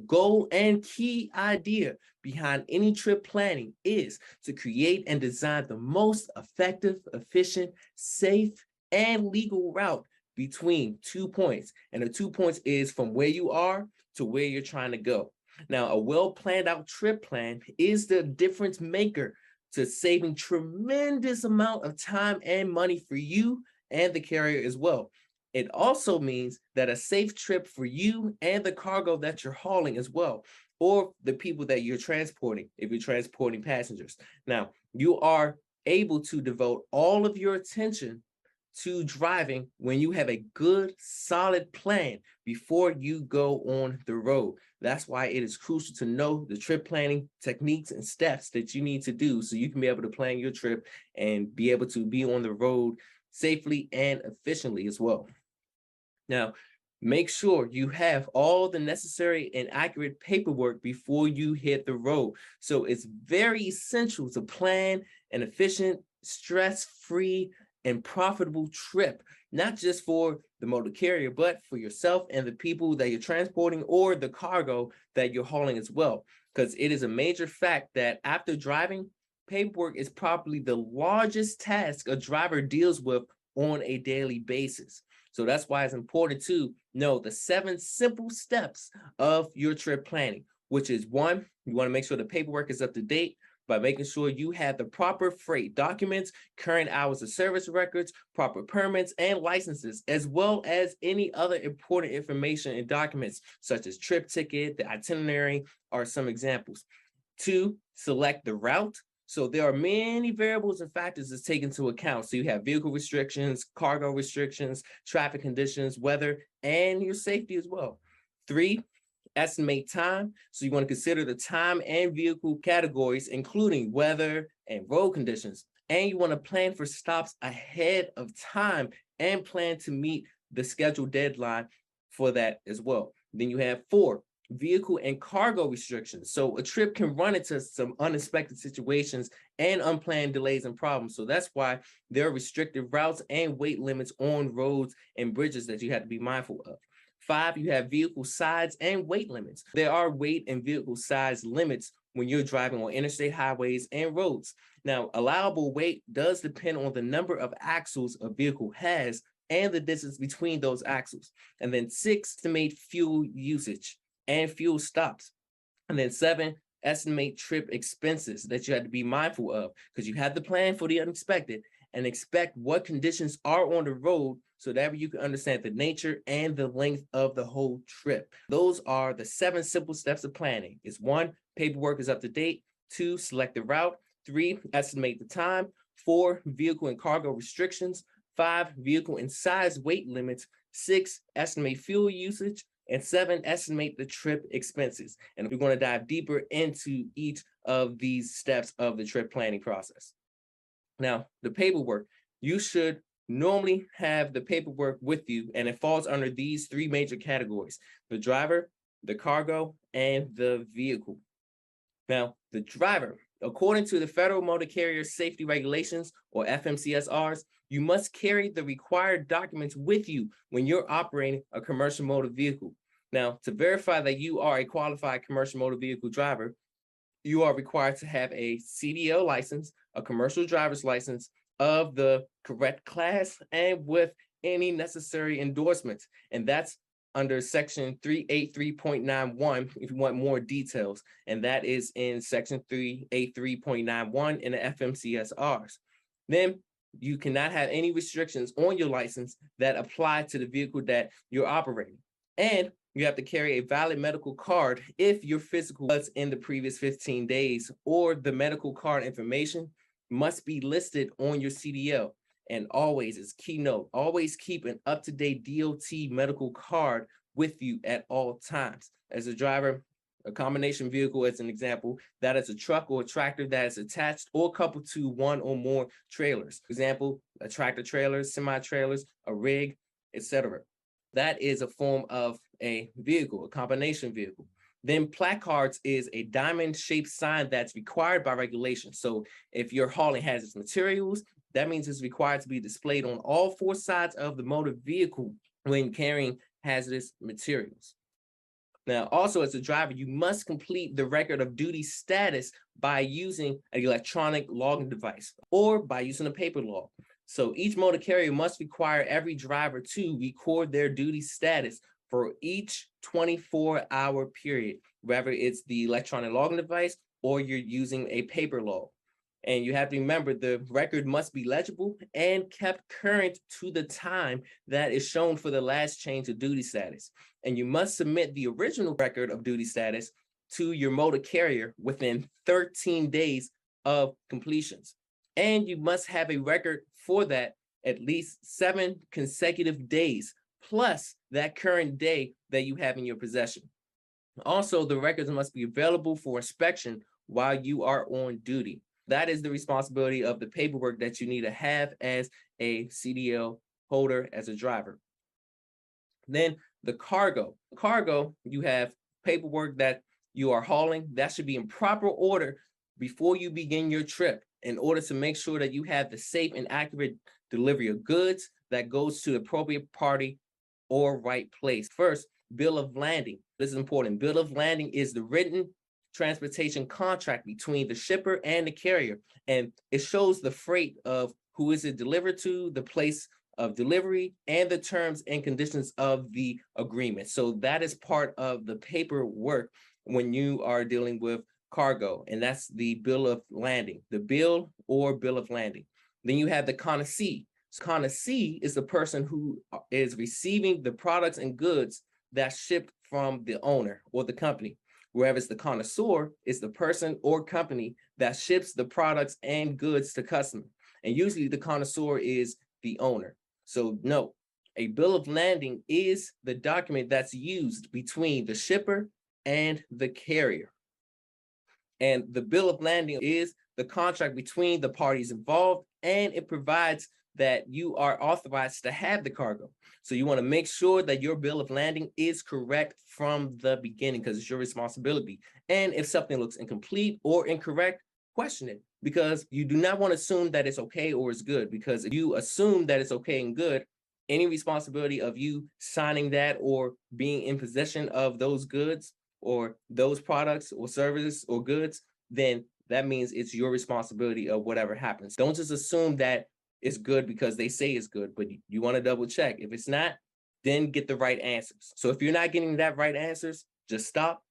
goal and key idea behind any trip planning is to create and design the most effective, efficient, safe, and legal route between 2 points. And the 2 points is from where you are to where you're trying to go. Now, a well planned out trip plan is the difference maker to saving tremendous amount of time and money for you and the carrier as well. It also means that a safe trip for you and the cargo that you're hauling as well, or the people that you're transporting, if you're transporting passengers. Now, you are able to devote all of your attention to driving when you have a good, solid plan before you go on the road. That's why it is crucial to know the trip planning techniques and steps that you need to do so you can be able to plan your trip and be able to be on the road safely and efficiently as well. Now, make sure you have all the necessary and accurate paperwork before you hit the road. So it's very essential to plan an efficient, stress-free, and profitable trip, not just for the motor carrier, but for yourself and the people that you're transporting or the cargo that you're hauling as well. Because it is a major fact that after driving, paperwork is probably the largest task a driver deals with on a daily basis. So that's why it's important to know the 7 simple steps of your trip planning, which is one, you want to make sure the paperwork is up to date by making sure you have the proper freight documents, current hours of service records, proper permits and licenses, as well as any other important information and documents such as trip ticket, the itinerary are some examples. 2, select the route. So there are many variables and factors that's taken into account. So you have vehicle restrictions, cargo restrictions, traffic conditions, weather, and your safety as well. 3, estimate time. So you want to consider the time and vehicle categories, including weather and road conditions. And you want to plan for stops ahead of time and plan to meet the scheduled deadline for that as well. Then you have 4, vehicle and cargo restrictions. So a trip can run into some unexpected situations and unplanned delays and problems. So that's why there are restricted routes and weight limits on roads and bridges that you have to be mindful of. 5, you have vehicle size and weight limits. There are weight and vehicle size limits when you're driving on interstate highways and roads. Now, allowable weight does depend on the number of axles a vehicle has and the distance between those axles. And then 6, estimate fuel usage and fuel stops. And then 7, estimate trip expenses that you have to be mindful of because you have to plan for the unexpected and expect what conditions are on the road so that you can understand the nature and the length of the whole trip. Those are the 7 simple steps of planning. It's 1, paperwork is up to date. 2, select the route. 3, estimate the time. 4, vehicle and cargo restrictions. 5, vehicle and size weight limits. 6, estimate fuel usage. And 7, estimate the trip expenses. And we're going to dive deeper into each of these steps of the trip planning process. Now, the paperwork, you should normally have the paperwork with you, and it falls under these 3 major categories: the driver, the cargo, and the vehicle. Now, the driver, according to the Federal Motor Carrier Safety Regulations, or FMCSRs, you must carry the required documents with you when you're operating a commercial motor vehicle. Now, to verify that you are a qualified commercial motor vehicle driver, you are required to have a CDL license, a commercial driver's license of the correct class, and with any necessary endorsements. And that's under section 383.91 if you want more details. And that is in section 383.91 in the FMCSRs. Then you cannot have any restrictions on your license that apply to the vehicle that you're operating. And you have to carry a valid medical card if your physical was in the previous 15 days, or the medical card information must be listed on your CDL. And always, as keynote, always keep an up-to-date DOT medical card with you at all times. As a driver, a combination vehicle, as an example, that is a truck or a tractor that is attached or coupled to one or more trailers. For example, a tractor trailer, semi-trailers, a rig, etc. That is a form of a vehicle, a combination vehicle. Then placards is a diamond-shaped sign that's required by regulation. So if you're hauling hazardous materials, that means it's required to be displayed on all 4 sides of the motor vehicle when carrying hazardous materials. Now, also as a driver, you must complete the record of duty status by using an electronic logging device or by using a paper log. So each motor carrier must require every driver to record their duty status for each 24-hour period, whether it's the electronic logging device or you're using a paper log. And you have to remember the record must be legible and kept current to the time that is shown for the last change of duty status. And you must submit the original record of duty status to your motor carrier within 13 days of completions. And you must have a record for that at least 7 consecutive days, plus that current day that you have in your possession. Also, the records must be available for inspection while you are on duty. That is the responsibility of the paperwork that you need to have as a CDL holder, as a driver. Then the cargo. Cargo, you have paperwork that you are hauling. That should be in proper order before you begin your trip in order to make sure that you have the safe and accurate delivery of goods that goes to the appropriate party or right place. First, bill of landing. This is important. Bill of landing is the written transportation contract between the shipper and the carrier, and it shows the freight of who is it delivered to, the place of delivery, and the terms and conditions of the agreement. So that is part of the paperwork when you are dealing with cargo, and that's the bill of landing, the bill or bill of landing. Then you have the consignee. Consignee is the person who is receiving the products and goods that's shipped from the owner or the company. Whereas the connoisseur is the person or company that ships the products and goods to customer. And usually the connoisseur is the owner. So note, a bill of landing is the document that's used between the shipper and the carrier. And the bill of landing is the contract between the parties involved, and it provides that you are authorized to have the cargo. So you want to make sure that your bill of landing is correct from the beginning because it's your responsibility. And if something looks incomplete or incorrect, question it, because you do not want to assume that it's okay or it's good, because if you assume that it's okay and good, any responsibility of you signing that or being in possession of those goods or those products or services or goods, then that means it's your responsibility of whatever happens. Don't just assume that it's good because they say it's good, but you want to double check. If it's not, then get the right answers. So if you're not getting that right answers, just stop,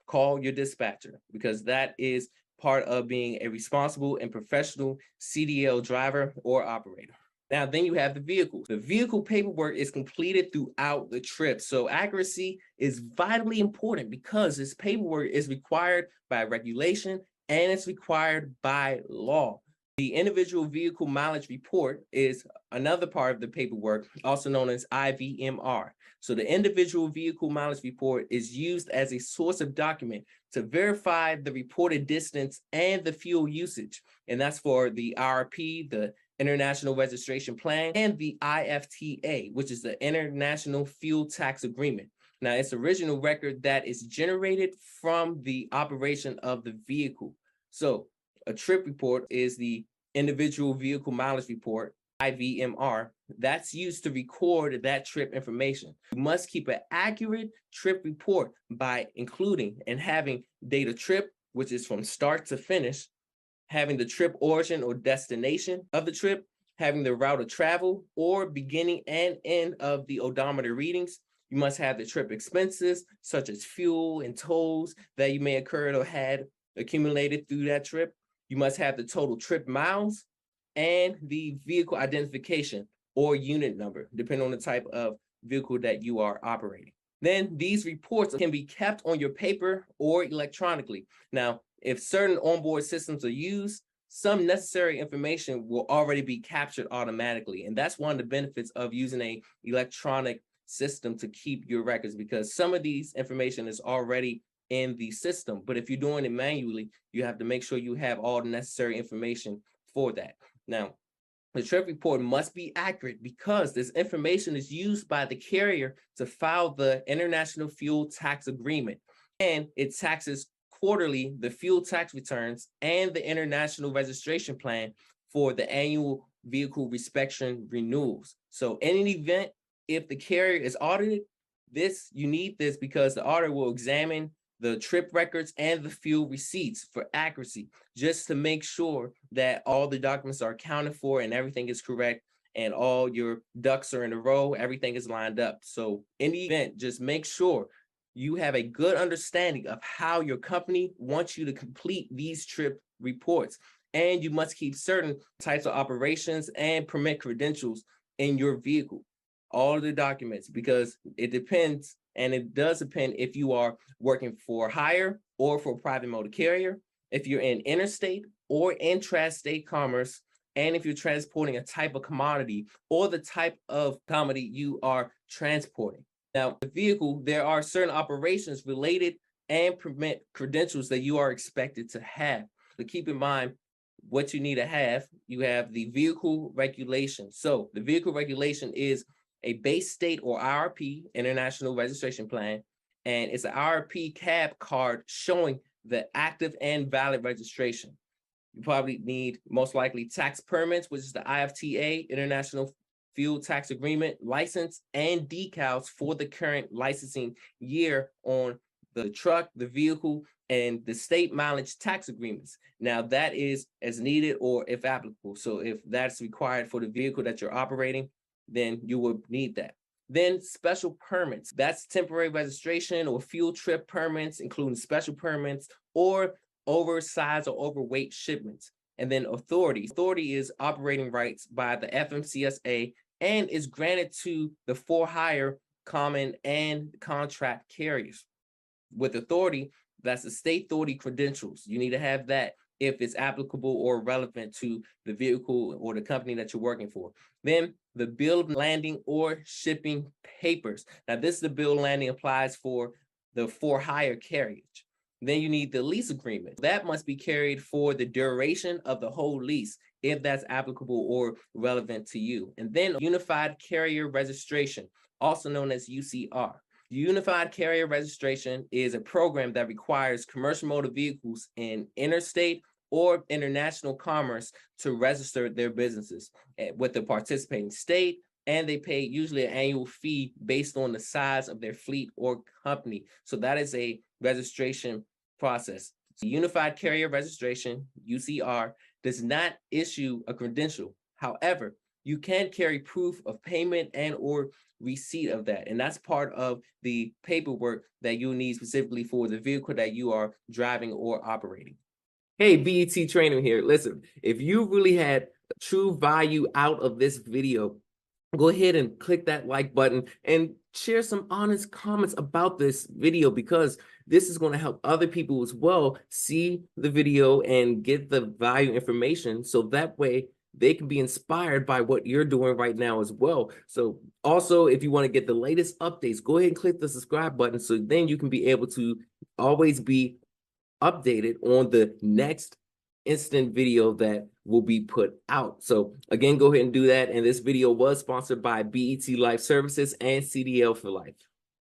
call your dispatcher, because that is part of being a responsible and professional CDL driver or operator. Now, then you have the vehicle. The vehicle paperwork is completed throughout the trip. So accuracy is vitally important because this paperwork is required by regulation and it's required by law. The individual vehicle mileage report is another part of the paperwork, also known as IVMR. So the individual vehicle mileage report is used as a source of document to verify the reported distance and the fuel usage. And that's for the IRP, the International Registration Plan, and the IFTA, which is the International Fuel Tax Agreement. Now, it's original record that is generated from the operation of the vehicle. So a trip report is the individual vehicle mileage report, IVMR, that's used to record that trip information. You must keep an accurate trip report by including and having date of trip, which is from start to finish, having the trip origin or destination of the trip, having the route of travel or beginning and end of the odometer readings. You must have the trip expenses, such as fuel and tolls that you may occurred or had accumulated through that trip. You must have the total trip miles and the vehicle identification or unit number, depending on the type of vehicle that you are operating. Then these reports can be kept on your paper or electronically. Now, if certain onboard systems are used, some necessary information will already be captured automatically. And that's one of the benefits of using an electronic system to keep your records, because some of these information is already in the system. But if you're doing it manually, you have to make sure you have all the necessary information for that. Now, the trip report must be accurate because this information is used by the carrier to file the International Fuel Tax Agreement, and it taxes quarterly the fuel tax returns and the International Registration Plan for the annual vehicle inspection renewals. So in an event, if the carrier is audited, You need this because the auditor will examine the trip records and the fuel receipts for accuracy, just to make sure that all the documents are accounted for and everything is correct and all your ducks are in a row, everything is lined up. So in the event, just make sure you have a good understanding of how your company wants you to complete these trip reports. And you must keep certain types of operations and permit credentials in your vehicle, all of the documents, because it depends, and it does depend if you are working for hire or for a private motor carrier, if you're in interstate or intrastate commerce, and if you're transporting a type of commodity or the type of commodity you are transporting. Now, the vehicle, there are certain operations related and permit credentials that you are expected to have. But keep in mind, what you need to have, you have the vehicle regulation. So the vehicle regulation is a base state or IRP, International Registration Plan, and it's an IRP cab card showing the active and valid registration. You probably need most likely tax permits, which is the IFTA, International Fuel Tax Agreement license, and decals for the current licensing year on the truck, the vehicle, and the state mileage tax agreements. Now that is as needed or if applicable. So if that's required for the vehicle that you're operating, then you will need that. Then special permits, that's temporary registration or fuel trip permits, including special permits or oversized or overweight shipments. And then authority. Authority is operating rights by the FMCSA and is granted to the for-hire, common, and contract carriers. With authority, that's the state authority credentials. You need to have that if it's applicable or relevant to the vehicle or the company that you're working for. Then the bill of landing or shipping papers. Now, this is the bill of landing applies for the for-hire carriage. Then you need the lease agreement. That must be carried for the duration of the whole lease, if that's applicable or relevant to you. And then Unified Carrier Registration, also known as UCR. Unified Carrier Registration is a program that requires commercial motor vehicles in interstate or international commerce to register their businesses with the participating state, and they pay usually an annual fee based on the size of their fleet or company. So that is a registration process. Unified Carrier Registration, UCR, does not issue a credential. However, you can carry proof of payment and or receipt of that. And that's part of the paperwork that you need specifically for the vehicle that you are driving or operating. Hey, BET Trainer here. Listen, if you really had true value out of this video, go ahead and click that like button and share some honest comments about this video, because this is going to help other people as well see the video and get the value information, so that way they can be inspired by what you're doing right now as well. So also, if you want to get the latest updates, go ahead and click the subscribe button, so then you can be able to always be updated on the next instant video that will be put out. So again, go ahead and do that. And this video was sponsored by BET Life Services and CDL for Life.